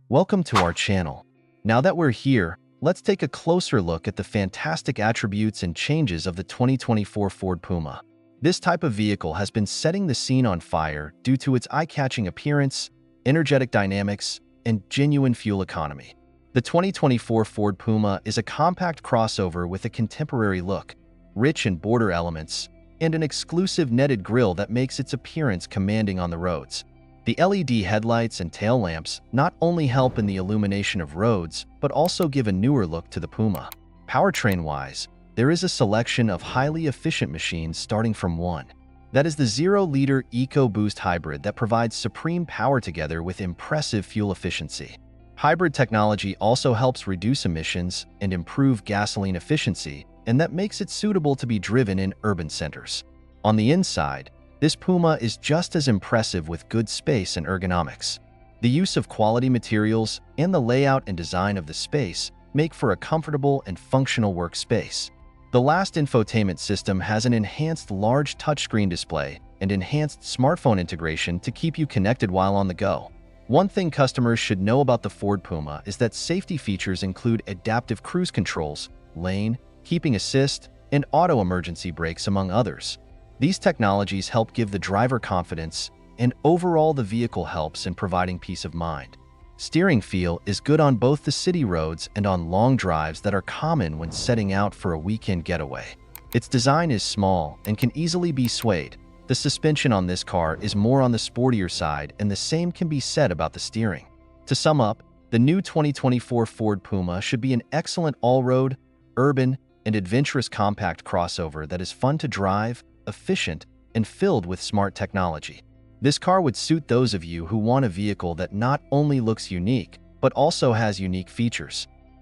Welcome to our channel. Now that we're here, let's take a closer look at the fantastic attributes and changes of the 2024 Ford Puma. This type of vehicle has been setting the scene on fire due to its eye-catching appearance, energetic dynamics, and genuine fuel economy. The 2024 Ford Puma is a compact crossover with a contemporary look, rich in border elements, and an exclusive netted grille that makes its appearance commanding on the roads. The LED headlights and tail lamps not only help in the illumination of roads, but also give a newer look to the Puma. Powertrain-wise, there is a selection of highly efficient machines starting from one. That is the 0-liter EcoBoost hybrid that provides supreme power together with impressive fuel efficiency. Hybrid technology also helps reduce emissions and improve gasoline efficiency, and that makes it suitable to be driven in urban centers. On the inside, this Puma is just as impressive with good space and ergonomics. The use of quality materials and the layout and design of the space make for a comfortable and functional workspace. The last infotainment system has an enhanced large touchscreen display and enhanced smartphone integration to keep you connected while on the go. One thing customers should know about the Ford Puma is that safety features include adaptive cruise controls, lane, keeping assist, and auto emergency brakes, among others. These technologies help give the driver confidence, and overall the vehicle helps in providing peace of mind. Steering feel is good on both the city roads and on long drives that are common when setting out for a weekend getaway. Its design is small and can easily be swayed. The suspension on this car is more on the sportier side, and the same can be said about the steering. To sum up, the new 2024 Ford Puma should be an excellent all-road, urban, and adventurous compact crossover that is fun to drive, efficient, and filled with smart technology. This car would suit those of you who want a vehicle that not only looks unique, but also has unique features.